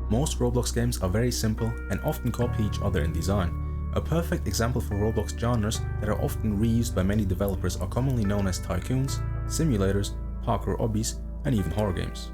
Most Roblox games are very simple and often copy each other in design. A perfect example for Roblox genres that are often reused by many developers are commonly known as tycoons, simulators, parkour obbies, and even horror games.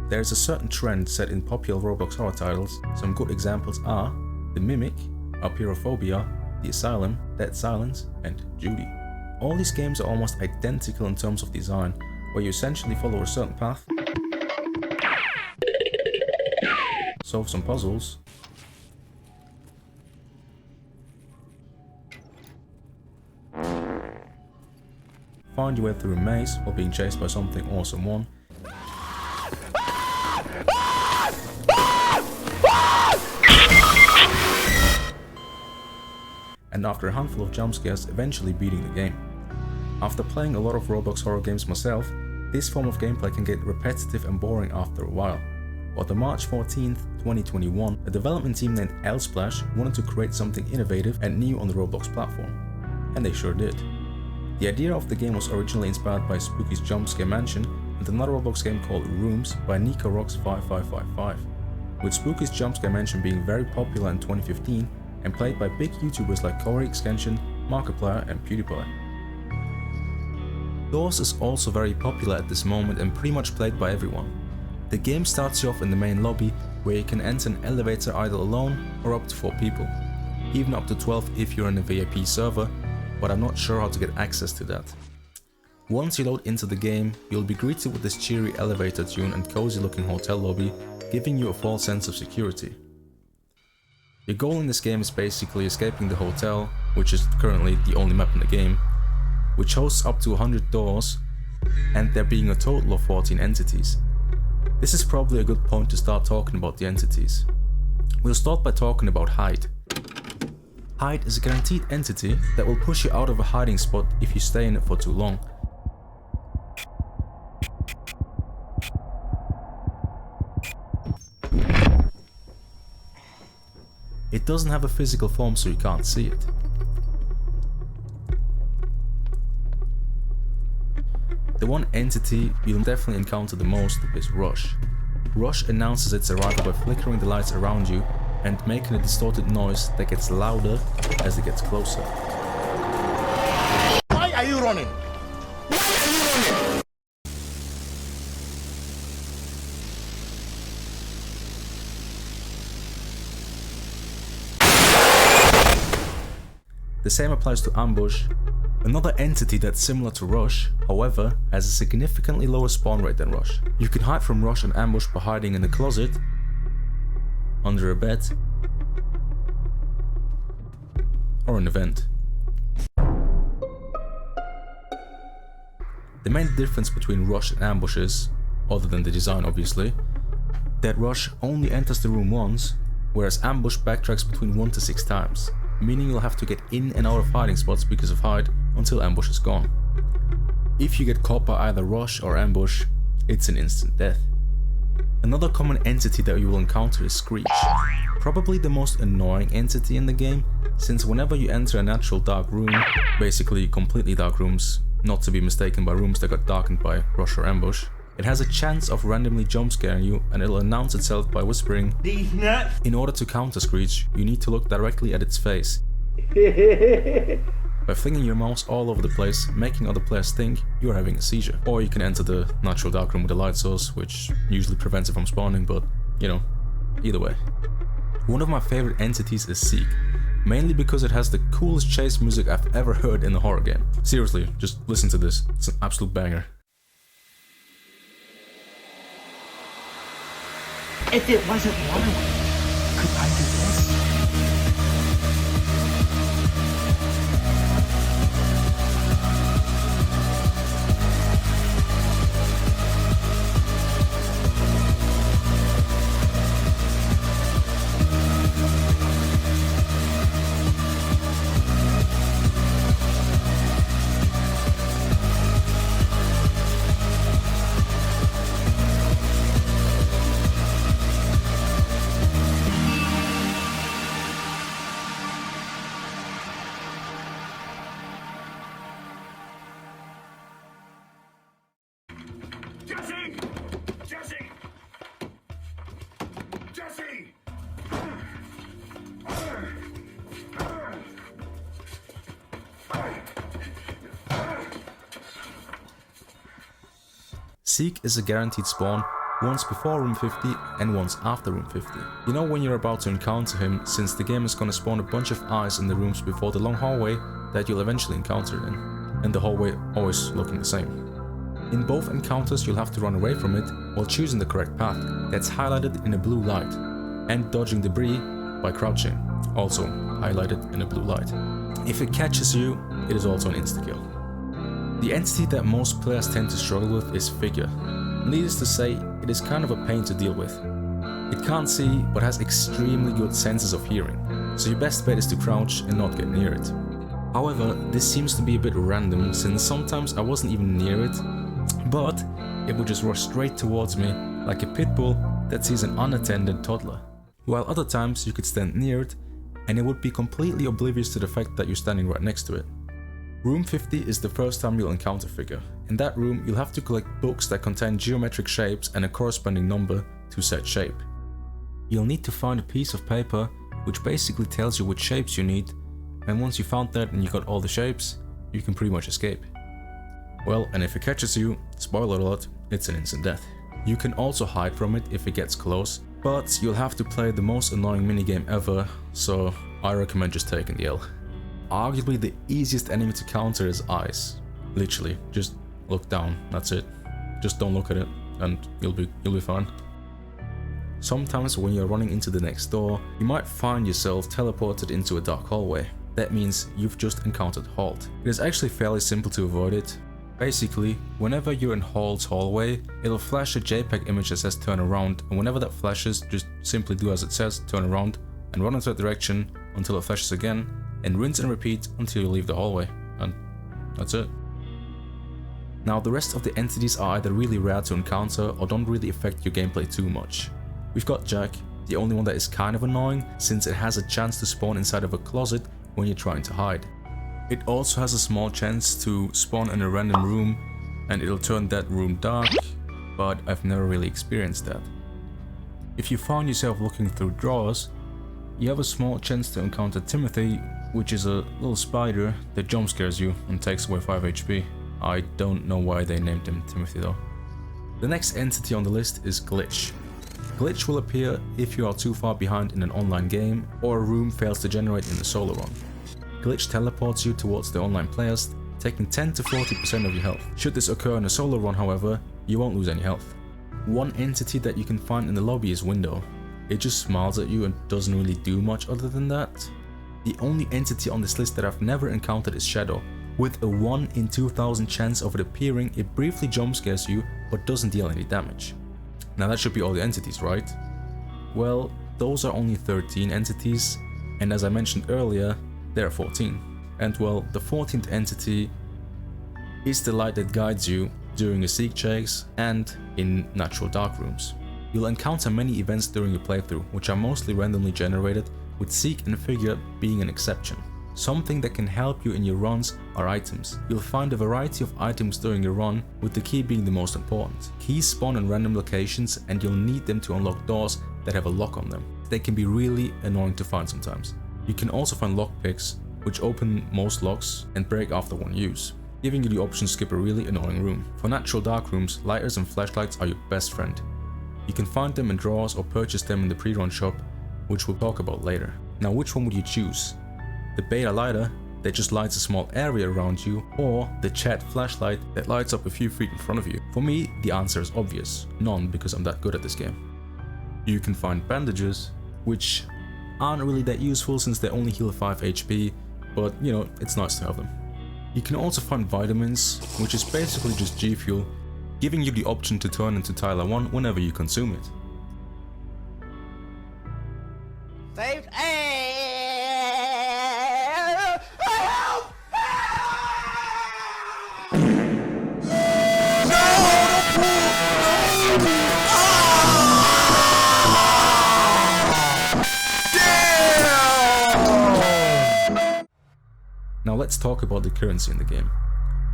There is a certain trend set in popular Roblox horror titles. Some good examples are The Mimic, Apeirophobia, The Asylum, Dead Silence, and Judy. All these games are almost identical in terms of design, where you essentially follow a certain path, solve some puzzles, find your way through a maze while being chased by something or someone, and after a handful of jump scares, eventually beating the game. After playing a lot of Roblox horror games myself, this form of gameplay can get repetitive and boring after a while. But on March 14th, 2021, a development team named L-Splash wanted to create something innovative and new on the Roblox platform. And they sure did. The idea of the game was originally inspired by Spooky's Jump Scare Mansion and another Roblox game called Rooms by NicoRox5555, with Spooky's Jump Scare Mansion being very popular in 2015 and played by big YouTubers like Corey Extension, Markiplier, and PewDiePie. Doors is also very popular at this moment and pretty much played by everyone. The game starts you off in the main lobby, where you can enter an elevator either alone or up to 4 people, even up to 12 if you're in a VIP server, but I'm not sure how to get access to that. Once you load into the game, you'll be greeted with this cheery elevator tune and cozy looking hotel lobby, giving you a false sense of security. Your goal in this game is basically escaping the hotel, which is currently the only map in the game, which hosts up to 100 doors, and there being a total of 14 entities. This is probably a good point to start talking about the entities. We'll start by talking about Hide. Hide is a guaranteed entity that will push you out of a hiding spot if you stay in it for too long. It doesn't have a physical form, so you can't see it. The one entity you'll definitely encounter the most is Rush. Rush announces its arrival by flickering the lights around you and making a distorted noise that gets louder as it gets closer. Why are you running? Why are you running? The same applies to Ambush, another entity that's similar to Rush, however, has a significantly lower spawn rate than Rush. You can hide from Rush and Ambush by hiding in a closet, under a bed, or an event. The main difference between Rush and Ambush is, other than the design obviously, that Rush only enters the room once, whereas Ambush backtracks between 1 to 6 times, meaning you'll have to get in and out of hiding spots because of Hide until Ambush is gone. If you get caught by either Rush or Ambush, it's an instant death. Another common entity that you will encounter is Screech, probably the most annoying entity in the game, since whenever you enter a natural dark room, basically completely dark rooms, not to be mistaken by rooms that got darkened by Rush or Ambush, it has a chance of randomly jump scaring you, and it'll announce itself by whispering, "These nuts." In order to counter Screech, you need to look directly at its face. By flinging your mouse all over the place, making other players think you're having a seizure. Or you can enter the natural dark room with a light source, which usually prevents it from spawning, but you know, either way. One of my favorite entities is Seek, mainly because it has the coolest chase music I've ever heard in a horror game. Seriously, just listen to this, it's an absolute banger. If it wasn't water, could I do this? Seek is a guaranteed spawn once before room 50 and once after room 50. You know when you're about to encounter him, since the game is gonna spawn a bunch of eyes in the rooms before the long hallway that you'll eventually encounter in, and the hallway always looking the same. In both encounters you'll have to run away from it while choosing the correct path that's highlighted in a blue light, and dodging debris by crouching, also highlighted in a blue light. If it catches you, it is also an insta-kill. The entity that most players tend to struggle with is Figure. Needless to say, it is kind of a pain to deal with. It can't see, but has extremely good senses of hearing, so your best bet is to crouch and not get near it. However, this seems to be a bit random, since sometimes I wasn't even near it, but it would just rush straight towards me like a pit bull that sees an unattended toddler. While other times you could stand near it and it would be completely oblivious to the fact that you're standing right next to it. Room 50 is the first time you'll encounter Figure. In that room you'll have to collect books that contain geometric shapes and a corresponding number to said shape. You'll need to find a piece of paper which basically tells you which shapes you need, and once you found that and you got all the shapes, you can pretty much escape. Well, and if it catches you, spoiler alert, it's an instant death. You can also hide from it if it gets close, but you'll have to play the most annoying minigame ever, so I recommend just taking the L. Arguably the easiest enemy to counter is eyes. Literally, just look down, that's it. Just don't look at it and you'll be fine. Sometimes when you're running into the next door, you might find yourself teleported into a dark hallway. That means you've just encountered Halt. It is actually fairly simple to avoid it. Basically, whenever you're in Halt's hallway, it'll flash a JPEG image that says turn around, and whenever that flashes, just simply do as it says, turn around, and run into that direction until it flashes again, and rinse and repeat until you leave the hallway, and that's it. Now the rest of the entities are either really rare to encounter or don't really affect your gameplay too much. We've got Jack, the only one that is kind of annoying since it has a chance to spawn inside of a closet when you're trying to hide. It also has a small chance to spawn in a random room and it'll turn that room dark, but I've never really experienced that. If you find yourself looking through drawers, you have a small chance to encounter Timothy, which is a little spider that jump scares you and takes away 5 HP. I don't know why they named him Timothy though. The next entity on the list is Glitch. Glitch will appear if you are too far behind in an online game or a room fails to generate in a solo run. Glitch teleports you towards the online players, taking 10 to 40% of your health. Should this occur in a solo run however, you won't lose any health. One entity that you can find in the lobby is Window. It just smiles at you and doesn't really do much other than that. The only entity on this list that I've never encountered is Shadow. With a 1 in 2000 chance of it appearing, it briefly jump scares you but doesn't deal any damage. Now that should be all the entities, right? Well, those are only 13 entities, and as I mentioned earlier, there are 14. And well, the 14th entity is the light that guides you during a Seek chase and in natural dark rooms. You'll encounter many events during your playthrough, which are mostly randomly generated, with Seek and Figure being an exception. Something that can help you in your runs are items. You'll find a variety of items during your run, with the key being the most important. Keys spawn in random locations and you'll need them to unlock doors that have a lock on them. They can be really annoying to find sometimes. You can also find lockpicks, which open most locks and break after one use, giving you the option to skip a really annoying room. For natural dark rooms, lighters and flashlights are your best friend. You can find them in drawers or purchase them in the pre-run shop, which we'll talk about later. Now which one would you choose? The beta lighter that just lights a small area around you, or the chat flashlight that lights up a few feet in front of you? For me, the answer is obvious, none, because I'm that good at this game. You can find bandages, which aren't really that useful since they only heal 5 HP, but you know, it's nice to have them. You can also find vitamins, which is basically just G Fuel, giving you the option to turn into Tyler 1 whenever you consume it. Saved. Now let's talk about the currency in the game,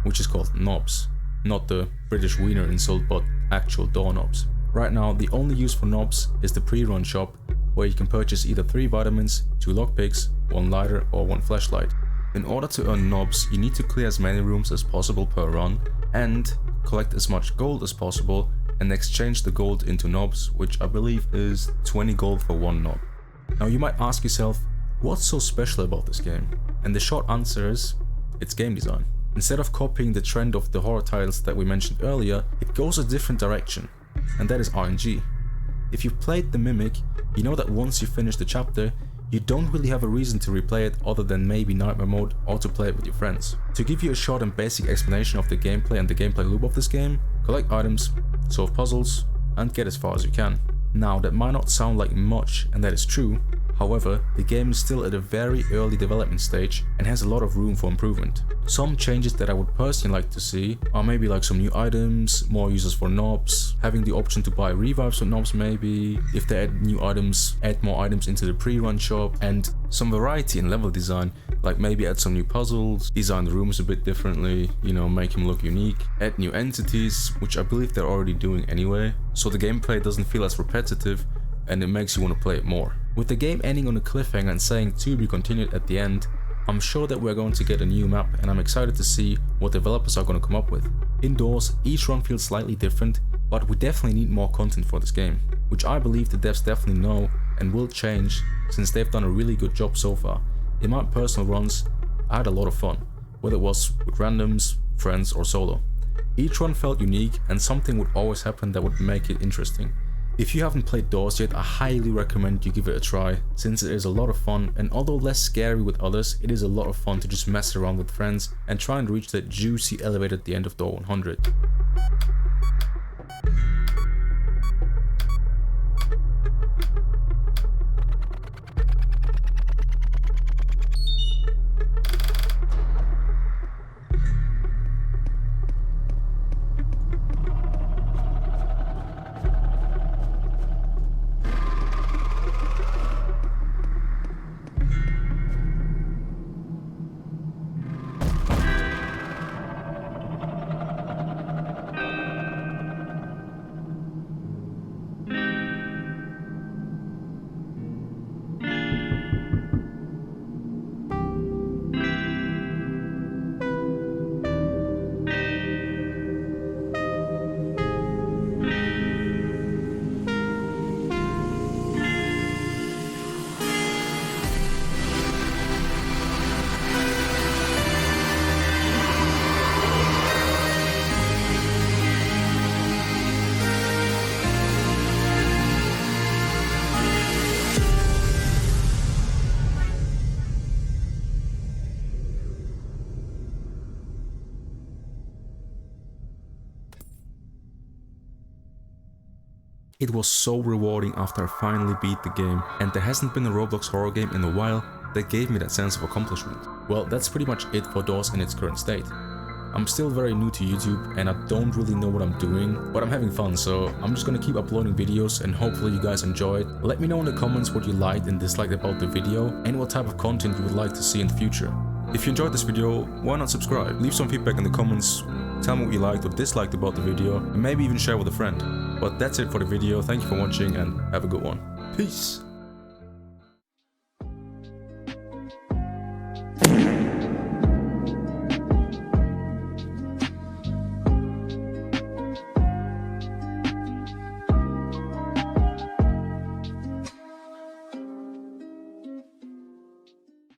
which is called knobs. Not the British wiener insult, but actual doorknobs. Right now, the only use for knobs is the pre-run shop, where you can purchase either 3 vitamins, 2 lockpicks, 1 lighter or 1 flashlight. In order to earn knobs, you need to clear as many rooms as possible per run, and collect as much gold as possible and exchange the gold into knobs, which I believe is 20 gold for 1 knob. Now you might ask yourself, what's so special about this game? And the short answer is, it's game design. Instead of copying the trend of the horror titles that we mentioned earlier, it goes a different direction, and that is RNG. If you've played The Mimic, you know that once you finish the chapter, you don't really have a reason to replay it other than maybe Nightmare Mode or to play it with your friends. To give you a short and basic explanation of the gameplay and the gameplay loop of this game, collect items, solve puzzles, and get as far as you can. Now that might not sound like much, and that is true. However, the game is still at a very early development stage and has a lot of room for improvement. Some changes that I would personally like to see are maybe like some new items, more uses for knobs, having the option to buy revives with knobs maybe, if they add new items, add more items into the pre-run shop, and some variety in level design, like maybe add some new puzzles, design the rooms a bit differently, you know, make them look unique, add new entities, which I believe they're already doing anyway, so the gameplay doesn't feel as repetitive and it makes you want to play it more. With the game ending on a cliffhanger and saying to be continued at the end, I'm sure that we're going to get a new map and I'm excited to see what developers are going to come up with. Indoors, each run feels slightly different, but we definitely need more content for this game, which I believe the devs definitely know and will change since they've done a really good job so far. In my personal runs, I had a lot of fun, whether it was with randoms, friends or solo. Each run felt unique and something would always happen that would make it interesting. If you haven't played Doors yet, I highly recommend you give it a try, since it is a lot of fun, and although less scary with others, it is a lot of fun to just mess around with friends and try and reach that juicy elevator at the end of door 100. It was so rewarding after I finally beat the game, and there hasn't been a Roblox horror game in a while that gave me that sense of accomplishment. Well, that's pretty much it for Doors in its current state. I'm still very new to YouTube and I don't really know what I'm doing, but I'm having fun, so I'm just gonna keep uploading videos and hopefully you guys enjoy it. Let me know in the comments what you liked and disliked about the video and what type of content you would like to see in the future. If you enjoyed this video, why not subscribe? Leave some feedback in the comments, tell me what you liked or disliked about the video, and maybe even share with a friend. But that's it for the video, thank you for watching and have a good one. Peace!